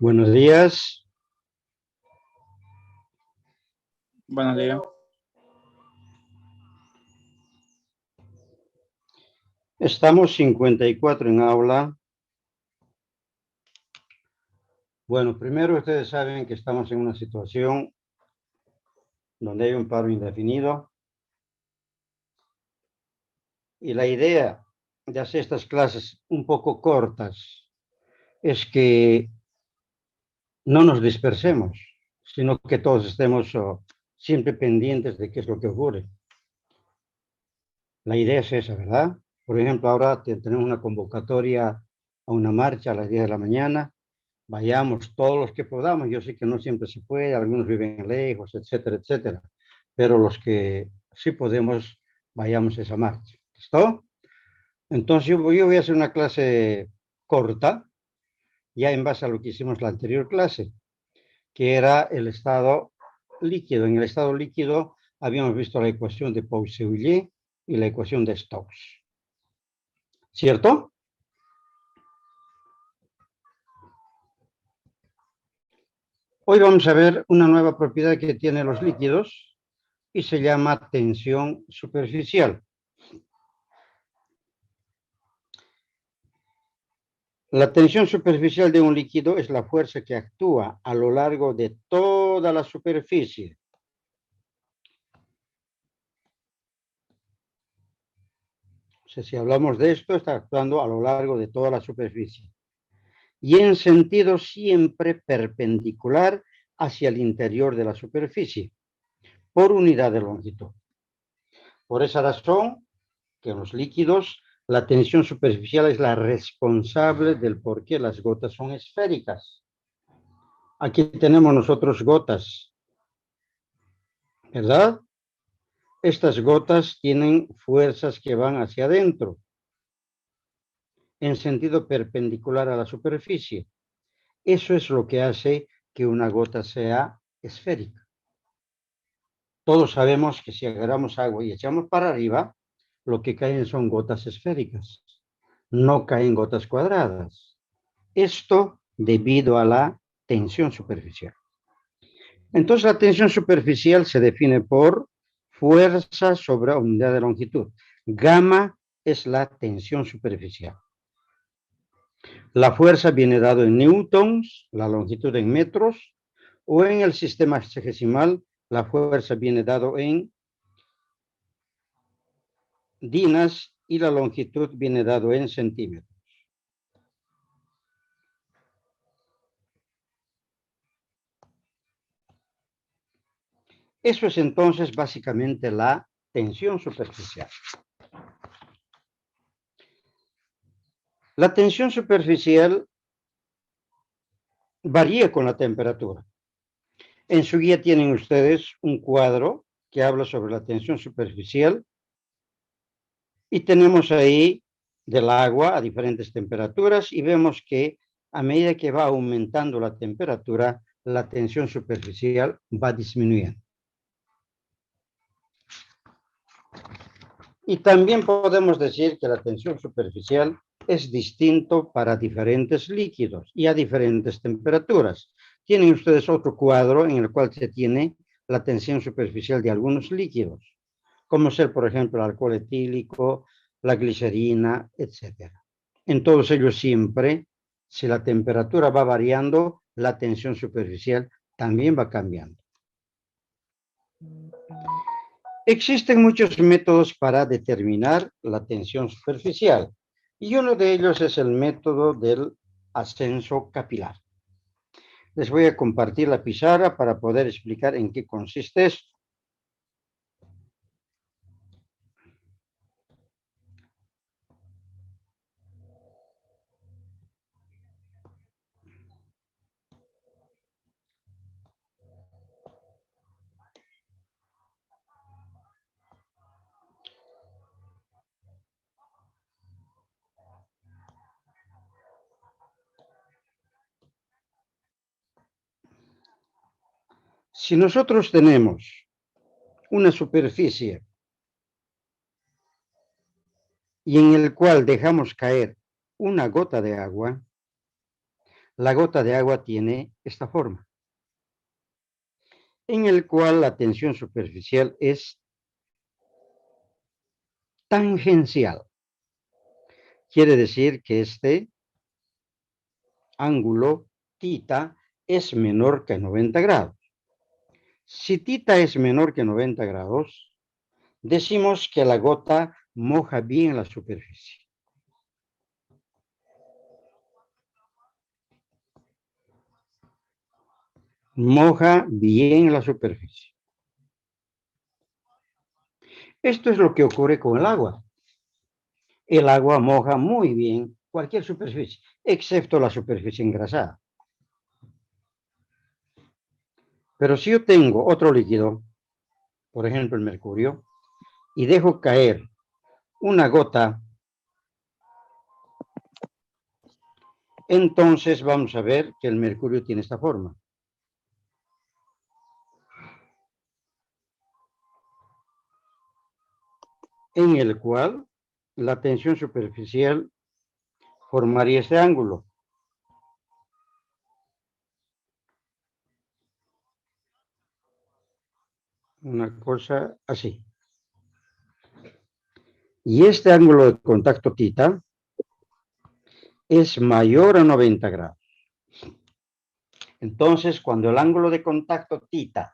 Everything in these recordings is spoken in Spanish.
Buenos días. Buenos días. Estamos 54 en aula. Bueno, primero ustedes saben que estamos en una situación donde hay un paro indefinido. Y la idea de hacer estas clases un poco cortas es que no nos dispersemos, sino que todos estemos siempre pendientes de qué es lo que ocurre. La idea es esa, ¿verdad? Por ejemplo, ahora tenemos una convocatoria a una marcha a las 10 de la mañana. Vayamos todos los que podamos. Yo sé que no siempre se puede, algunos viven lejos, etcétera, etcétera. Pero los que sí podemos, vayamos a esa marcha. ¿Listo? Entonces yo voy a hacer una clase corta, ya en base a lo que hicimos la anterior clase, que era el estado líquido. En el estado líquido habíamos visto la ecuación de Pousseuillet y la ecuación de Stokes. ¿Cierto? Hoy vamos a ver una nueva propiedad que tienen los líquidos y se llama tensión superficial. La tensión superficial de un líquido es la fuerza que actúa a lo largo de toda la superficie. O sea, si hablamos de esto, está actuando a lo largo de toda la superficie. Y en sentido siempre perpendicular hacia el interior de la superficie, por unidad de longitud. Por esa razón, que en los líquidos la tensión superficial es la responsable del por qué las gotas son esféricas. Aquí tenemos nosotros gotas, ¿verdad? Estas gotas tienen fuerzas que van hacia adentro, en sentido perpendicular a la superficie. Eso es lo que hace que una gota sea esférica. Todos sabemos que si agarramos agua y echamos para arriba, lo que caen son gotas esféricas, no caen gotas cuadradas. Esto debido a la tensión superficial. Entonces la tensión superficial se define por fuerza sobre unidad de longitud. Gamma es la tensión superficial. La fuerza viene dado en newtons, la longitud en metros, o en el sistema hexadecimal, la fuerza viene dado en dinas y la longitud viene dado en centímetros. Eso es entonces básicamente la tensión superficial. La tensión superficial varía con la temperatura. En su guía tienen ustedes un cuadro que habla sobre la tensión superficial y tenemos ahí del agua a diferentes temperaturas y vemos que a medida que va aumentando la temperatura, la tensión superficial va disminuyendo. Y también podemos decir que la tensión superficial es distinto para diferentes líquidos y a diferentes temperaturas. Tienen ustedes otro cuadro en el cual se tiene la tensión superficial de algunos líquidos, como ser, por ejemplo, el alcohol etílico, la glicerina, etc. En todos ellos siempre, si la temperatura va variando, la tensión superficial también va cambiando. Existen muchos métodos para determinar la tensión superficial y uno de ellos es el método del ascenso capilar. Les voy a compartir la pizarra para poder explicar en qué consiste esto. Si nosotros tenemos una superficie y en el cual dejamos caer una gota de agua, la gota de agua tiene esta forma, en el cual la tensión superficial es tangencial. Quiere decir que este ángulo θ es menor que 90 grados. Si θ es menor que 90 grados, decimos que la gota moja bien la superficie. Moja bien la superficie. Esto es lo que ocurre con el agua. El agua moja muy bien cualquier superficie, excepto la superficie engrasada. Pero si yo tengo otro líquido, por ejemplo el mercurio, y dejo caer una gota, entonces vamos a ver que el mercurio tiene esta forma. En el cual la tensión superficial formaría este ángulo. Una cosa así. Y este ángulo de contacto θ es mayor a 90 grados. Entonces, cuando el ángulo de contacto θ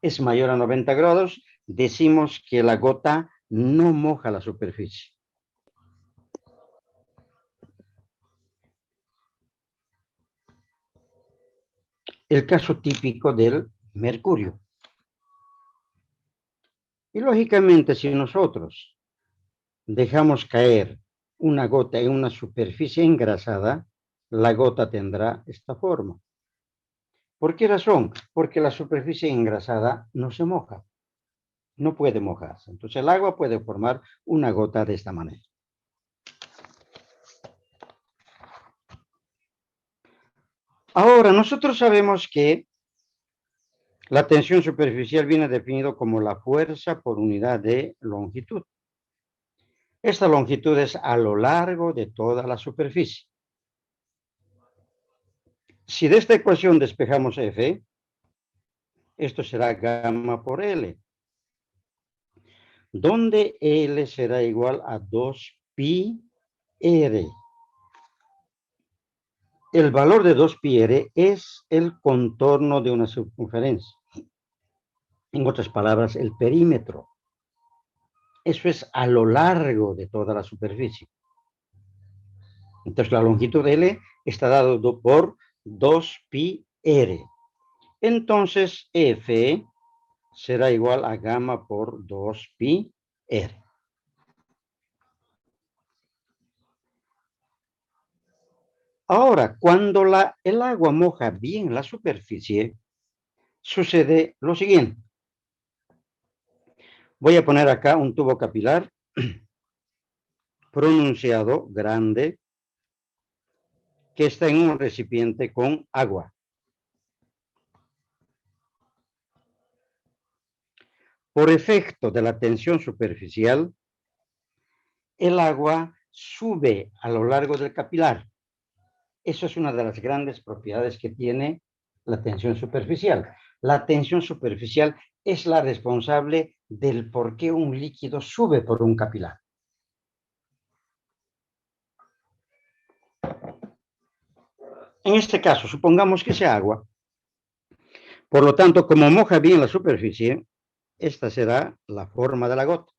es mayor a 90 grados, decimos que la gota no moja la superficie. El caso típico del mercurio. Y lógicamente, si nosotros dejamos caer una gota en una superficie engrasada, la gota tendrá esta forma. ¿Por qué razón? Porque la superficie engrasada no se moja, no puede mojarse. Entonces el agua puede formar una gota de esta manera. Ahora, nosotros sabemos que la tensión superficial viene definido como la fuerza por unidad de longitud. Esta longitud es a lo largo de toda la superficie. Si de esta ecuación despejamos F, esto será gamma por L, donde L será igual a 2pi R. El valor de 2pi R es el contorno de una circunferencia. En otras palabras, el perímetro. Eso es a lo largo de toda la superficie. Entonces, la longitud L está dado por 2pi R. Entonces, F será igual a gamma por 2pi R. Ahora, cuando el agua moja bien la superficie, sucede lo siguiente. Voy a poner acá un tubo capilar pronunciado, grande, que está en un recipiente con agua. Por efecto de la tensión superficial, el agua sube a lo largo del capilar. Eso es una de las grandes propiedades que tiene la tensión superficial. La tensión superficial es la responsable del por qué un líquido sube por un capilar. En este caso, supongamos que sea agua. Por lo tanto, como moja bien la superficie, esta será la forma de la gota.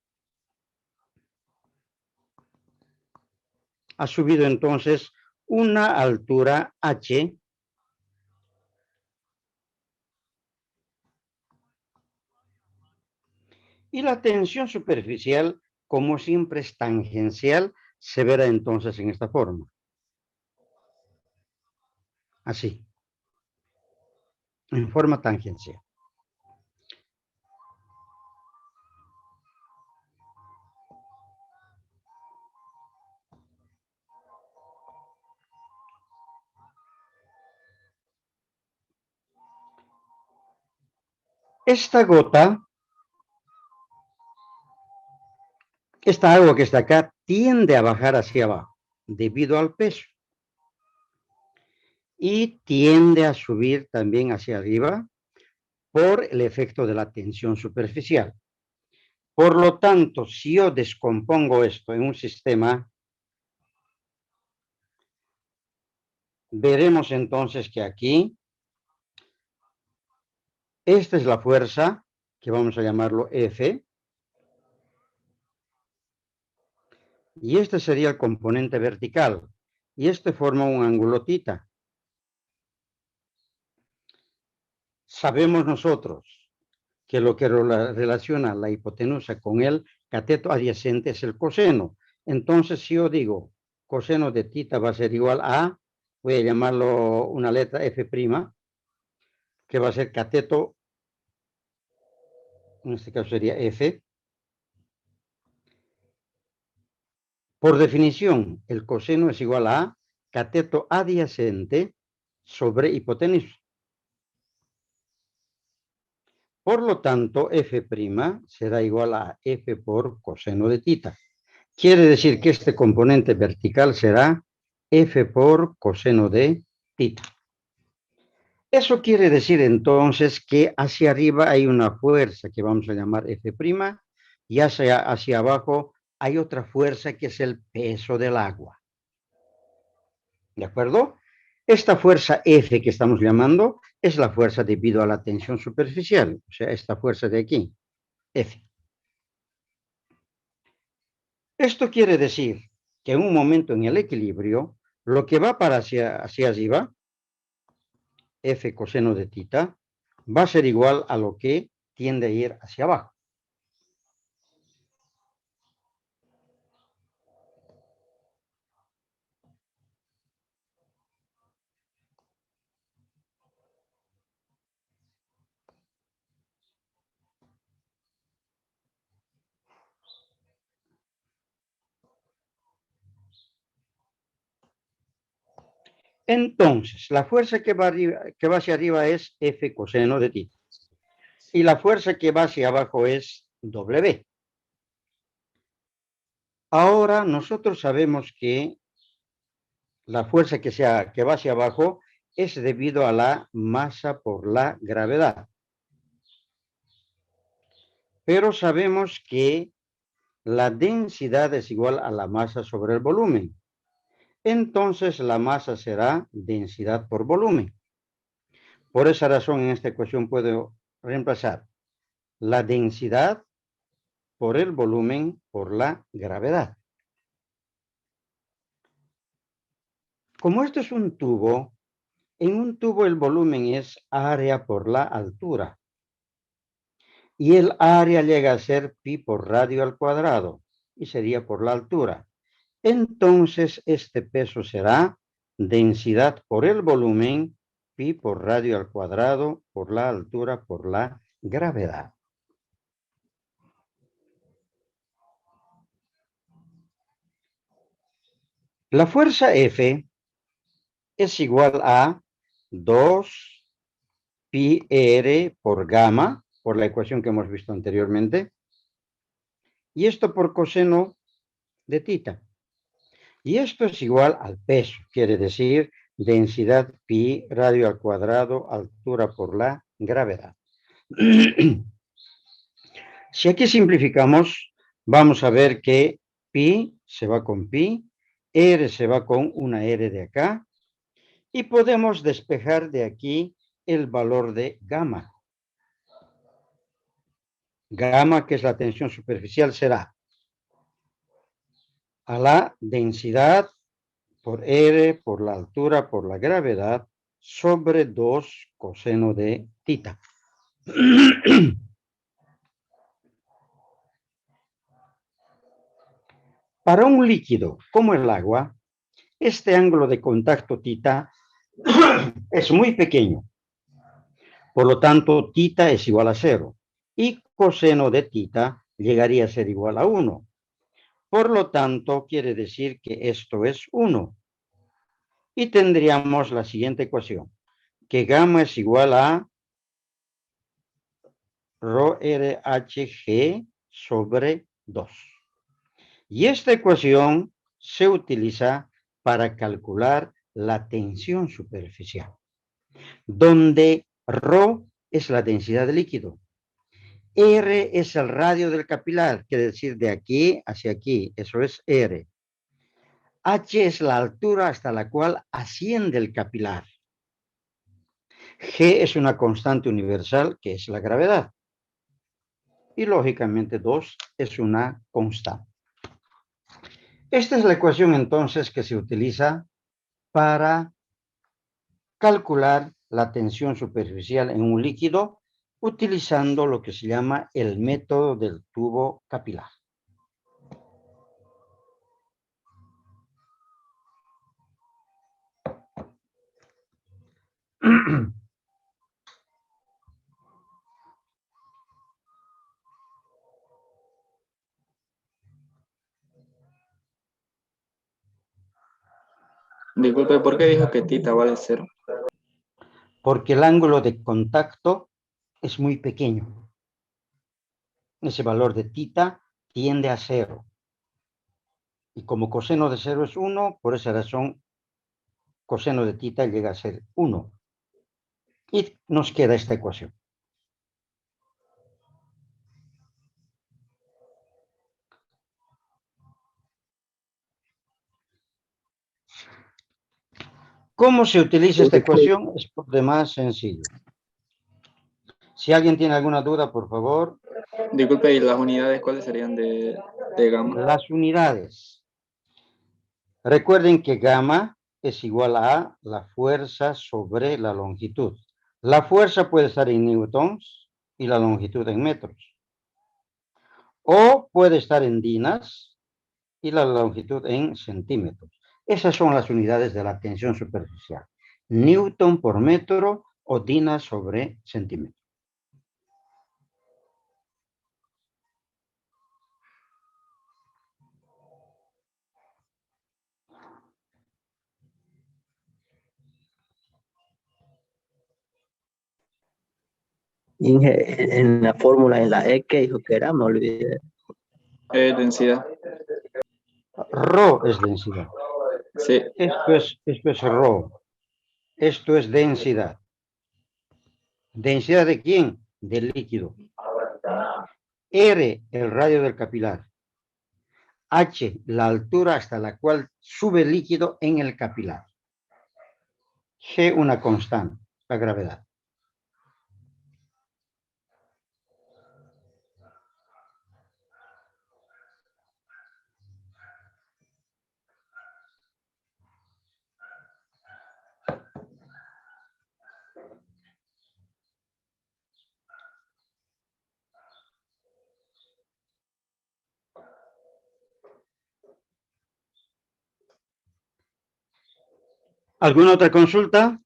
Ha subido entonces una altura h y la tensión superficial, como siempre es tangencial, se verá entonces en esta forma. Así, en forma tangencial. Esta gota, esta agua que está acá, tiende a bajar hacia abajo debido al peso. y tiende a subir también hacia arriba por el efecto de la tensión superficial. Por lo tanto, si yo descompongo esto en un sistema, veremos entonces que aquí, esta es la fuerza, que vamos a llamarlo F, y este sería el componente vertical, y este forma un ángulo θ. Sabemos nosotros que lo que relaciona la hipotenusa con el cateto adyacente es el coseno. Entonces, si yo digo coseno de θ va a ser igual a, voy a llamarlo una letra F', que va a ser cateto, en este caso sería F. Por definición, el coseno es igual a cateto adyacente sobre hipotenusa. Por lo tanto, F' será igual a F por coseno de θ. Quiere decir que este componente vertical será F por coseno de θ. Eso quiere decir entonces que hacia arriba hay una fuerza que vamos a llamar F', y hacia abajo hay otra fuerza que es el peso del agua. ¿De acuerdo? Esta fuerza F que estamos llamando es la fuerza debido a la tensión superficial, o sea, esta fuerza de aquí, F. Esto quiere decir que en un momento en el equilibrio, lo que va para hacia arriba, F coseno de θ, va a ser igual a lo que tiende a ir hacia abajo. Entonces, la fuerza que va hacia arriba es F coseno de θ. Y la fuerza que va hacia abajo es W. Ahora nosotros sabemos que la fuerza que va hacia abajo es debido a la masa por la gravedad. Pero sabemos que la densidad es igual a la masa sobre el volumen. Entonces la masa será densidad por volumen. Por esa razón en esta ecuación puedo reemplazar la densidad por el volumen por la gravedad. Como esto es un tubo, en un tubo el volumen es área por la altura. Y el área llega a ser pi por radio al cuadrado, y sería por la altura. Entonces este peso será densidad por el volumen, pi por radio al cuadrado, por la altura, por la gravedad. La fuerza F es igual a 2 pi r por gamma, por la ecuación que hemos visto anteriormente, y esto por coseno de θ. Y esto es igual al peso, quiere decir densidad pi radio al cuadrado, altura por la gravedad. Si aquí simplificamos, vamos a ver que pi se va con pi, r se va con una r de acá, y podemos despejar de aquí el valor de gamma. Gamma, que es la tensión superficial, será a la densidad por R, por la altura, por la gravedad, sobre 2 coseno de θ. Para un líquido como el agua, este ángulo de contacto θ es muy pequeño. Por lo tanto, θ es igual a 0. Y coseno de θ llegaría a ser igual a 1. Por lo tanto, quiere decir que esto es 1. Y tendríamos la siguiente ecuación, que gamma es igual a rho RH sobre 2. Y esta ecuación se utiliza para calcular la tensión superficial, donde ρ es la densidad del líquido. R es el radio del capilar, quiere decir de aquí hacia aquí, eso es R. H es la altura hasta la cual asciende el capilar. G es una constante universal, que es la gravedad. Y lógicamente 2 es una constante. Esta es la ecuación entonces que se utiliza para calcular la tensión superficial en un líquido utilizando lo que se llama el método del tubo capilar. Disculpe, ¿por qué dijo que tita vale 0? Porque el ángulo de contacto es muy pequeño. Ese valor de tita tiende a 0. Y como coseno de 0 es 1, por esa razón coseno de tita llega a ser 1. Y nos queda esta ecuación. ¿Cómo se utiliza esta ecuación? Es por demás sencillo. Si alguien tiene alguna duda, por favor. Disculpe, ¿y las unidades cuáles serían de gamma? Las unidades. Recuerden que gamma es igual a la fuerza sobre la longitud. La fuerza puede estar en newtons y la longitud en metros. O puede estar en dinas y la longitud en centímetros. Esas son las unidades de la tensión superficial. Newton por metro o dinas sobre centímetro. Inge, en la fórmula, en la E que dijo que era, me olvidé. Densidad. Rho es densidad. Sí. Esto es rho. Esto es densidad. ¿Densidad de quién? Del líquido. R, el radio del capilar. H, la altura hasta la cual sube el líquido en el capilar. G, una constante, la gravedad. ¿Alguna otra consulta?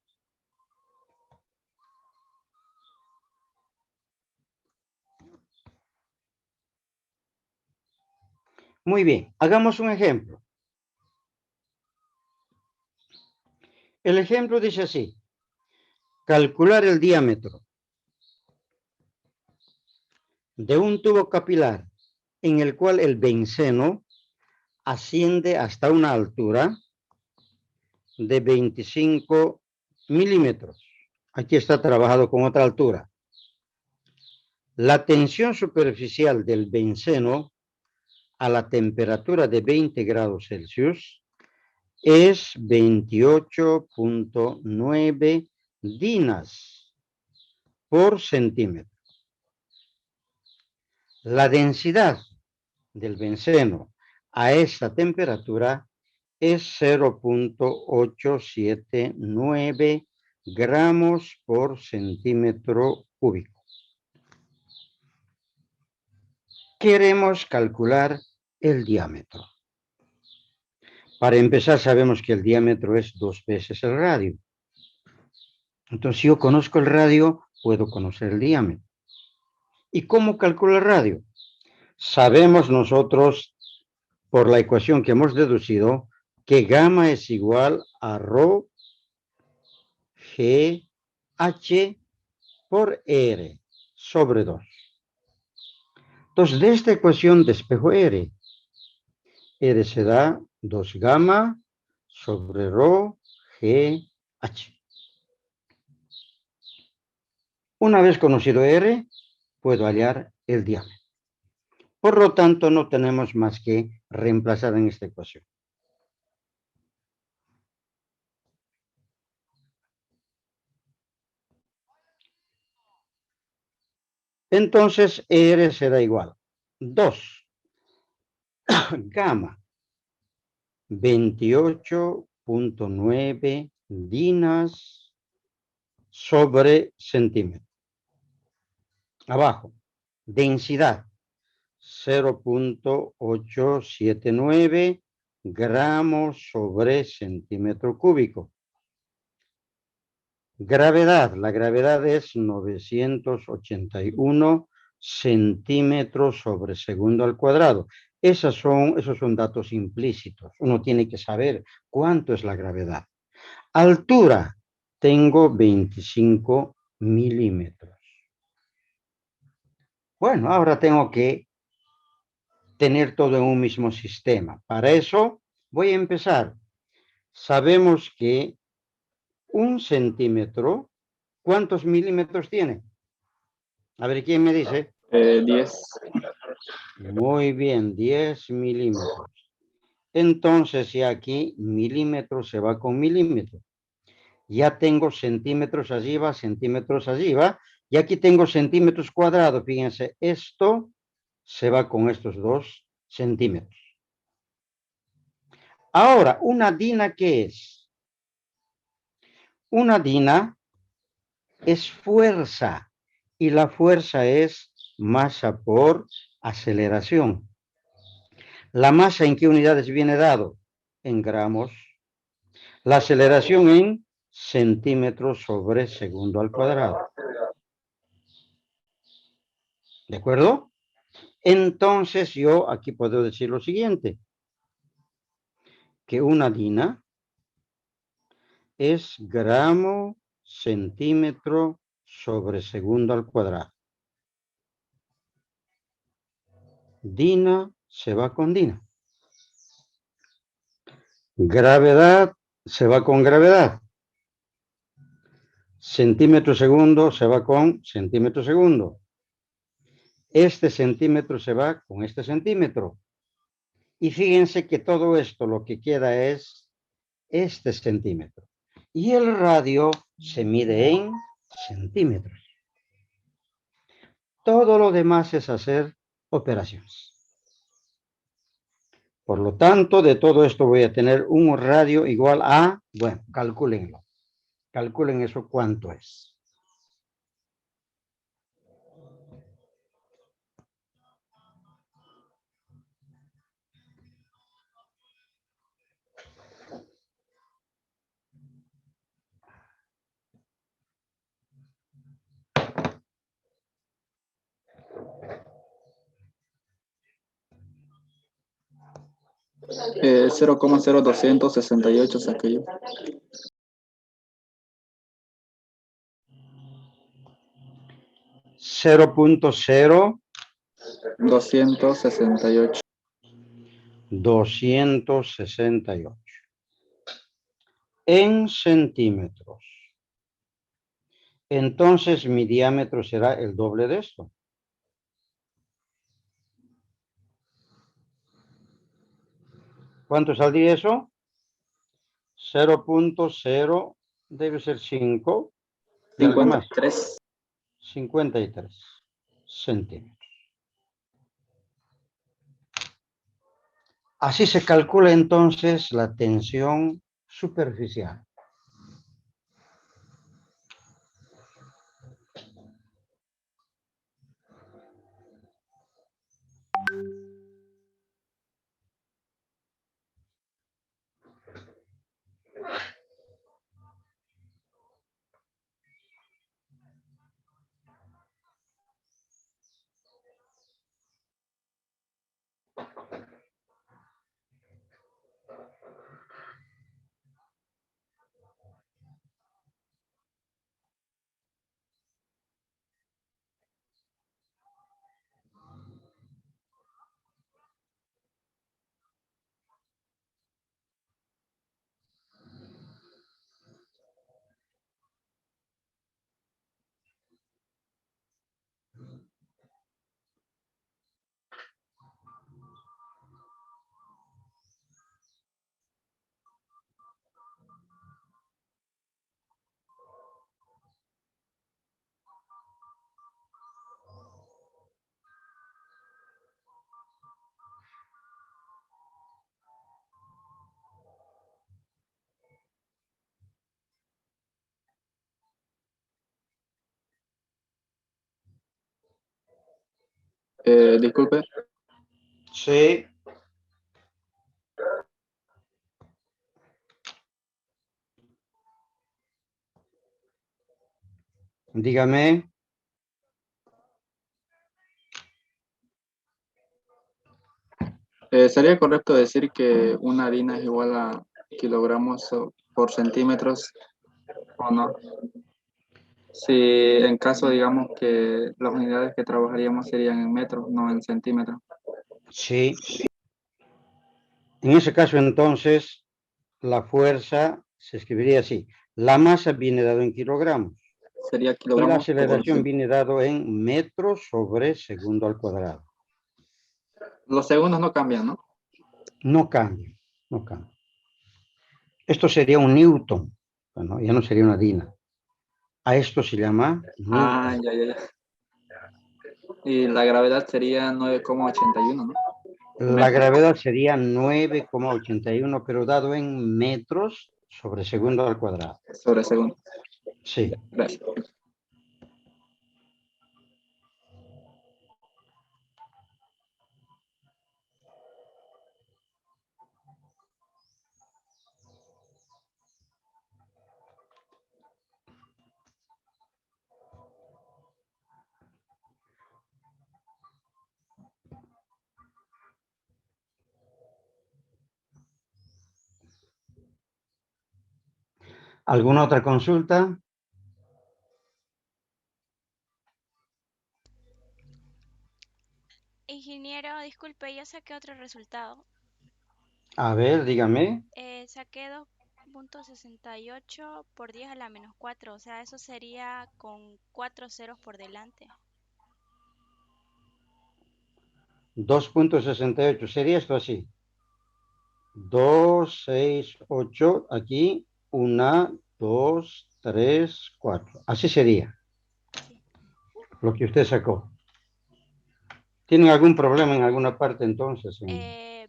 Muy bien, hagamos un ejemplo. El ejemplo dice así. Calcular el diámetro de un tubo capilar en el cual el benceno asciende hasta una altura de 25 milímetros. Aquí está trabajado con otra altura. La tensión superficial del benceno a la temperatura de 20 grados Celsius es 28.9 dinas por centímetro. La densidad del benceno a esta temperatura es 0.879 gramos por centímetro cúbico. Queremos calcular el diámetro. Para empezar, sabemos que el diámetro es 2 veces el radio. Entonces, si yo conozco el radio, puedo conocer el diámetro. ¿Y cómo calculo el radio? Sabemos nosotros, por la ecuación que hemos deducido, que gamma es igual a rho G H por R sobre 2. Entonces, de esta ecuación despejo R. R se da 2 gamma sobre rho GH. Una vez conocido R, puedo hallar el diámetro. Por lo tanto, no tenemos más que reemplazar en esta ecuación. Entonces, R será igual. 2 gamma 28.9 dinas sobre centímetro. Abajo, densidad 0.879 gramos sobre centímetro cúbico. Gravedad, la gravedad es 981 centímetros sobre segundo al cuadrado. Esos son datos implícitos. Uno tiene que saber cuánto es la gravedad. Altura, tengo 25 milímetros. Bueno, ahora tengo que tener todo en un mismo sistema. Para eso voy a empezar. Sabemos que 1 centímetro, ¿cuántos milímetros tiene? A ver, ¿quién me dice? 10. Muy bien, 10 milímetros. Entonces, ya aquí milímetro se va con milímetro. Ya tengo centímetros arriba, y aquí tengo centímetros cuadrados. Fíjense, esto se va con estos 2 centímetros. Ahora, ¿una dina qué es? Una dina es fuerza, y la fuerza es masa por aceleración. ¿La masa en qué unidades viene dado? En gramos. La aceleración en centímetros sobre segundo al cuadrado. ¿De acuerdo? Entonces yo aquí puedo decir lo siguiente, que una dina es gramo centímetro sobre segundo al cuadrado. Dina se va con dina. Gravedad se va con gravedad. Centímetro segundo se va con centímetro segundo. Este centímetro se va con este centímetro. Y fíjense que todo esto lo que queda es este centímetro. Y el radio se mide en centímetros. Todo lo demás es hacer operaciones. Por lo tanto, de todo esto voy a tener un radio igual a, bueno, calcúlenlo. Calculen eso cuánto es. Eh, 0,0268 saqué yo. 0.0 268. 268 en centímetros. Entonces mi diámetro será el doble de esto. ¿Cuánto saldría eso? 0.0 debe ser 5 y algo más. 53. 53 centímetros. Así se calcula entonces la tensión superficial. Disculpe. Sí. Dígame. ¿Sería correcto decir que una harina es igual a kilogramos por centímetros o no? Si en caso, digamos que las unidades que trabajaríamos serían en metros, no en centímetros. Sí. En ese caso, entonces, la fuerza se escribiría así. La masa viene dado en kilogramos. Sería Y la kilogramos por aceleración viene dado en metros sobre segundo al cuadrado. Los segundos no cambian, ¿no? No cambia, no cambia. Esto sería un newton. Bueno, ya no sería una dina. A esto se llama newton. Ya. Y la gravedad sería 9,81, ¿no? La gravedad sería 9,81, pero dado en metros sobre segundo al cuadrado. Sobre segundo. Sí. Gracias. ¿Alguna otra consulta? Ingeniero, disculpe, yo saqué otro resultado. A ver, dígame. Saqué 2.68 por 10 a la menos 4, o sea, eso sería con 4 ceros por delante. 2.68. Sería esto así. 2, 6, 8. Aquí, 1, 2, 3, 4. Así sería Sí. lo que usted sacó. ¿Tienen algún problema en alguna parte entonces en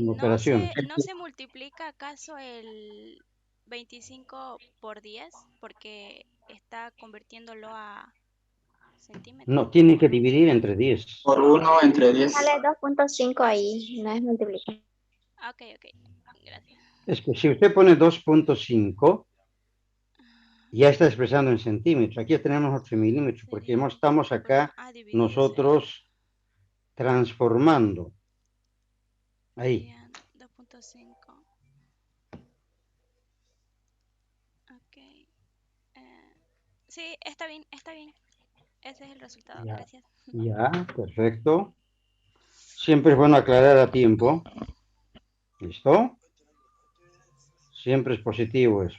operaciones? ¿No se multiplica acaso el 25 por 10? Porque está convirtiéndolo a centímetros. No, tiene que dividir entre 10. Por 1 entre 10. Sale 2.5 ahí, no es multiplicar. Ok, gracias. Es que si usted pone 2.5, ya está expresando en centímetros. Aquí tenemos 8 milímetros, porque Sería, estamos acá dividido nosotros transformando. Ahí. sería 2.5. Ok. Sí, está bien. Ese es el resultado, Ya, gracias. ya, perfecto. Siempre es bueno aclarar a tiempo. ¿Listo? Siempre es positivo eso.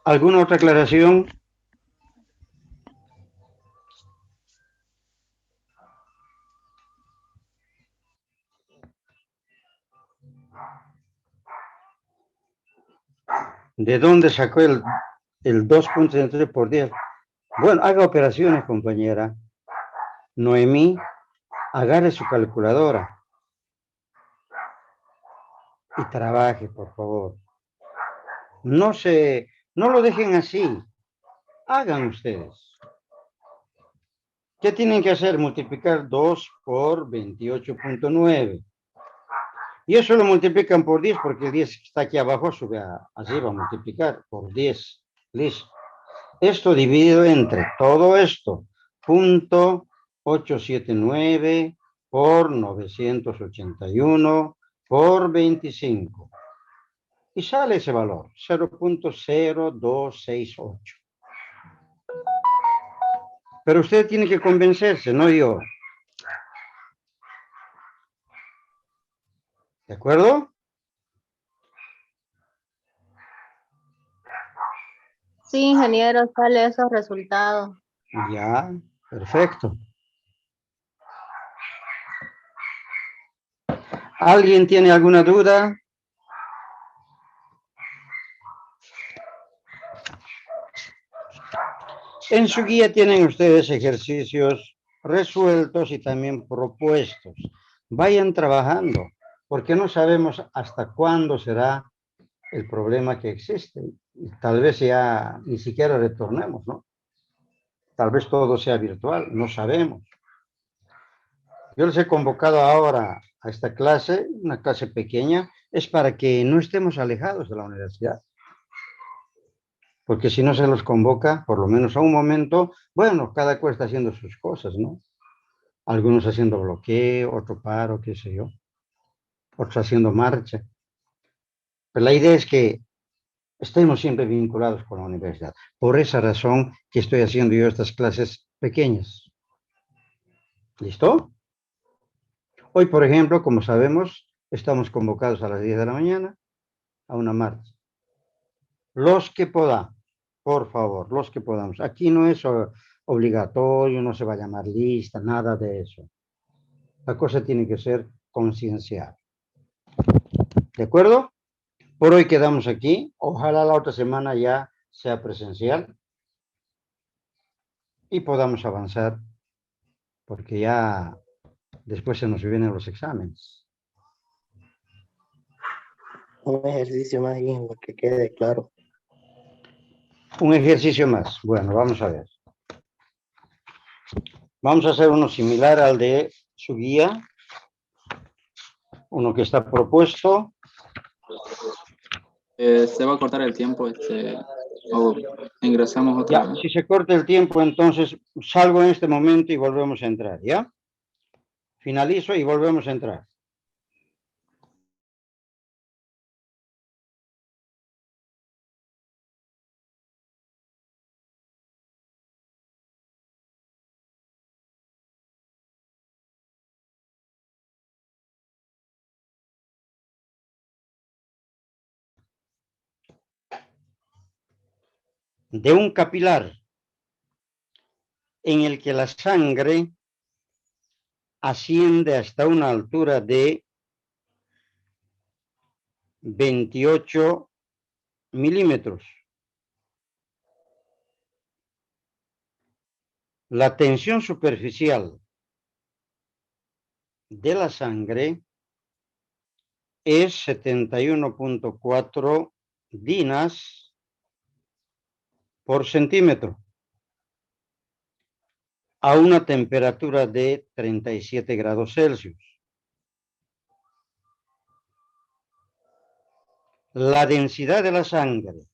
¿Alguna otra aclaración? ¿De dónde sacó el 2.63 por 10? Bueno, haga operaciones, compañera. Noemí, agarre su calculadora y trabaje, por favor. No lo dejen así. Hagan ustedes. ¿Qué tienen que hacer? Multiplicar 2 por 28.9. Y eso lo multiplican por 10 porque el 10 está aquí abajo, sube arriba a multiplicar por 10. Listo. Esto dividido entre todo esto, 0.879 por 981 por 25. Y sale ese valor, 0.0268. Pero usted tiene que convencerse, no yo. ¿De acuerdo? Sí, ingeniero, sale esos resultados. Ya, perfecto. ¿Alguien tiene alguna duda? En su guía tienen ustedes ejercicios resueltos y también propuestos. Vayan trabajando, porque no sabemos hasta cuándo será el problema que existe. Tal vez ya ni siquiera retornemos, ¿no? Tal vez todo sea virtual, no sabemos. Yo les he convocado ahora a esta clase, una clase pequeña, es para que no estemos alejados de la universidad. Porque si no se los convoca, por lo menos a un momento, bueno, cada cual está haciendo sus cosas, ¿no? Algunos haciendo bloqueo, otro paro, qué sé yo, otros haciendo marcha. Pero la idea es que estemos siempre vinculados con la universidad. Por esa razón que estoy haciendo yo estas clases pequeñas. ¿Listo? Hoy, por ejemplo, como sabemos, estamos convocados a las 10 de la mañana a una marcha. Los que podamos, por favor, los que podamos. Aquí no es obligatorio, no se va a llamar lista, nada de eso. La cosa tiene que ser conciencial. ¿De acuerdo? Por hoy quedamos aquí. Ojalá la otra semana ya sea presencial y podamos avanzar, porque ya después se nos vienen los exámenes. Un ejercicio más, hijo, que quede claro. Un ejercicio más. Bueno, vamos a ver. Vamos a hacer uno similar al de su guía. Uno que está propuesto. Se va a cortar el tiempo, o ingresamos otra Ya, vez. si se corta el tiempo, entonces salgo en este momento y volvemos a entrar, ¿ya? Finalizo y volvemos a entrar. De un capilar en el que la sangre asciende hasta una altura de 28 milímetros. La tensión superficial de la sangre es 71.4 dinas por centímetro a una temperatura de 37 grados Celsius. La densidad de la sangre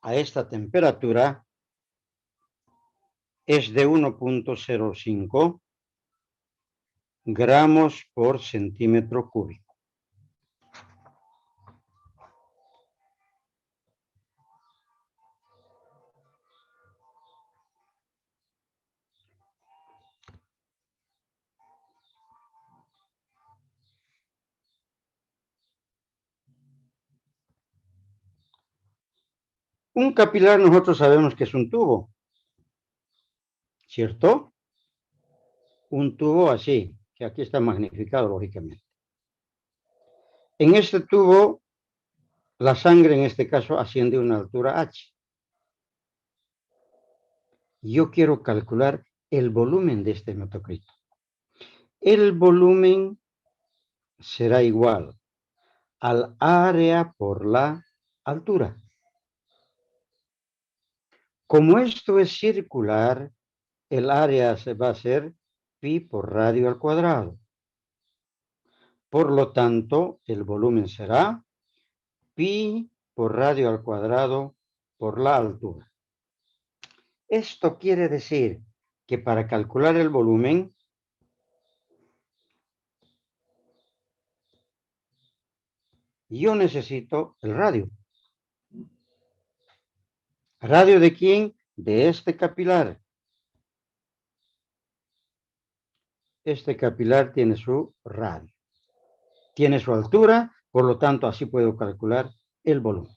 a esta temperatura es de 1.05 gramos por centímetro cúbico. Un capilar nosotros sabemos que es un tubo, ¿cierto? Un tubo así, que aquí está magnificado lógicamente. En este tubo, la sangre en este caso asciende a una altura H. Yo quiero calcular el volumen de este hematocrito. El volumen será igual al área por la altura. Como esto es circular, el área se va a ser pi por radio al cuadrado. Por lo tanto, el volumen será pi por radio al cuadrado por la altura. Esto quiere decir que para calcular el volumen, yo necesito el radio. ¿Radio de quién? De este capilar. Este capilar tiene su radio. Tiene su altura, por lo tanto, así puedo calcular el volumen.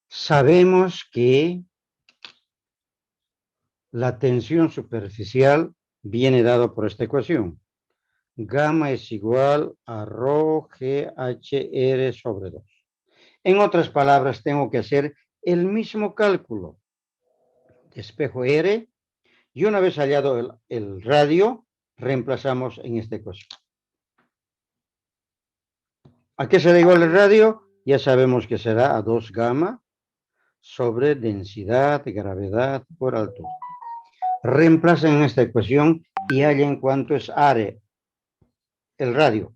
Sabemos que la tensión superficial viene dado por esta ecuación. Gamma es igual a rho GHR sobre 2. En otras palabras, tengo que hacer el mismo cálculo. Espejo R, y una vez hallado el radio, reemplazamos en esta ecuación. ¿A qué se da igual el radio? Ya sabemos que será a 2 gamma sobre densidad, gravedad por altura. Reemplacen esta ecuación y hallen cuánto es ARE, el radio.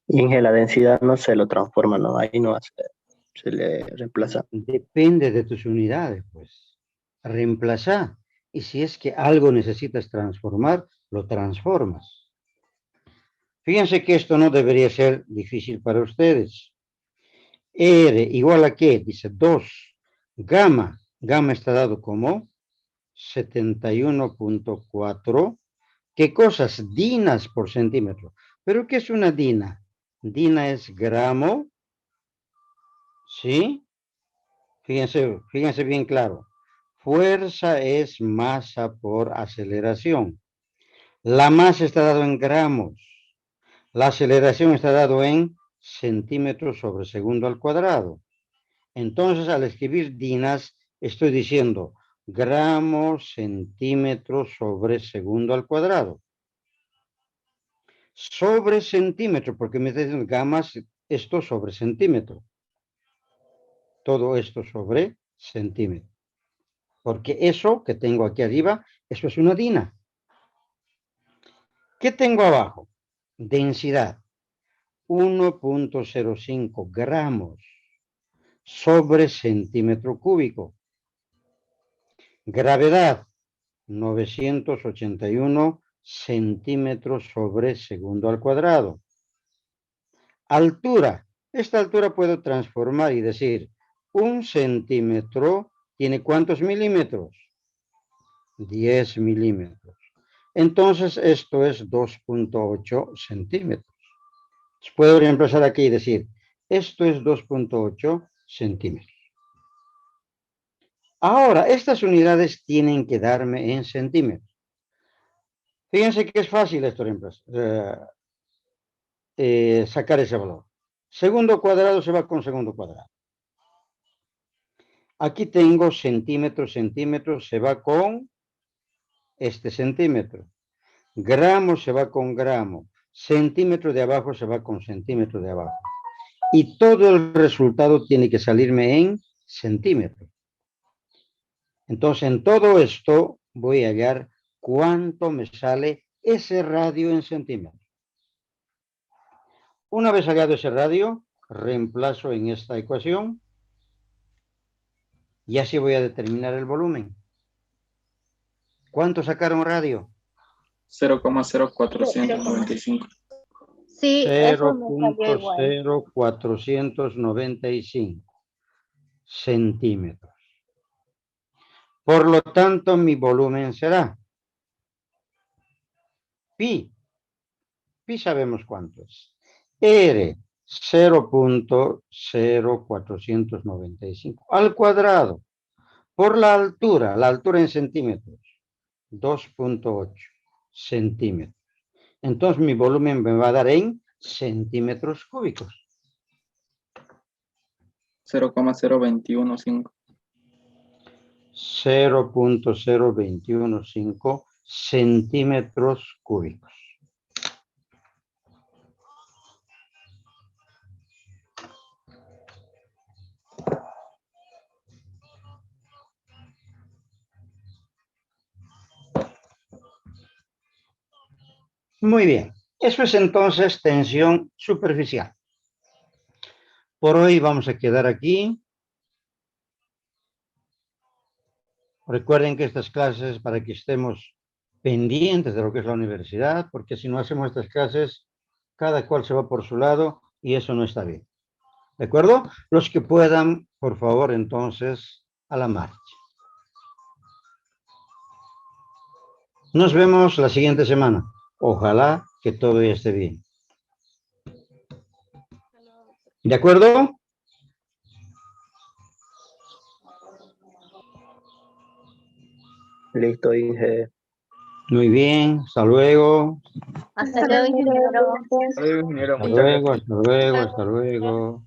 Inge, la densidad no se lo transforma, ¿no? Ahí no se le reemplaza. Depende de tus unidades, pues. Reemplaza. Y si es que algo necesitas transformar, lo transformas. Fíjense que esto no debería ser difícil para ustedes. R igual a ¿qué? Dice 2. Gamma. Gamma está dado como 71.4. ¿Qué cosas? Dinas por centímetro. ¿Pero qué es una dina? Dina es gramo. ¿Sí? Fíjense bien claro. Fuerza es masa por aceleración. La masa está dado en gramos. La aceleración está dado en centímetros sobre segundo al cuadrado. Entonces, al escribir dinas, estoy diciendo gramos, centímetros sobre segundo al cuadrado. Sobre centímetro, porque me está diciendo gamas, esto sobre centímetro. Todo esto sobre centímetro. Porque eso que tengo aquí arriba, eso es una dina. ¿Qué tengo abajo? Densidad. 1.05 gramos sobre centímetro cúbico. Gravedad. 981 centímetros sobre segundo al cuadrado. Altura. Esta altura puedo transformar y decir, 1 centímetro tiene ¿cuántos milímetros? 10 milímetros. Entonces, esto es 2.8 centímetros. Puedo reemplazar aquí y decir, esto es 2.8 centímetros. Ahora, estas unidades tienen que darme en centímetros. Fíjense que es fácil esto sacar ese valor. Segundo cuadrado se va con segundo cuadrado. Aquí tengo centímetros, centímetros, se va con este centímetro. Gramo se va con gramo. Centímetro de abajo se va con centímetro de abajo. Y todo el resultado tiene que salirme en centímetros. Entonces, en todo esto voy a hallar cuánto me sale ese radio en centímetros. Una vez hallado ese radio, reemplazo en esta ecuación y así voy a determinar el volumen. ¿Cuánto sacaron radio? 0,0495. Sí, eso me salió igual. 0.0495 centímetros. Por lo tanto, mi volumen será pi. Pi sabemos cuánto es. R 0.0495 al cuadrado por la altura en centímetros, 2.8 centímetros. Entonces mi volumen me va a dar en centímetros cúbicos. 0,0215. 0.0215 centímetros cúbicos. Muy bien, eso es entonces tensión superficial. Por hoy vamos a quedar aquí. Recuerden que estas clases para que estemos pendientes de lo que es la universidad, porque si no hacemos estas clases, cada cual se va por su lado y eso no está bien. ¿De acuerdo? Los que puedan, por favor, entonces, a la marcha. Nos vemos la siguiente semana. Ojalá que todo ya esté bien. ¿De acuerdo? Listo, Inge. Muy bien, hasta luego. Hasta luego, ingeniero. Ingeniero, Hasta muchas luego, gracias. hasta luego, hasta luego.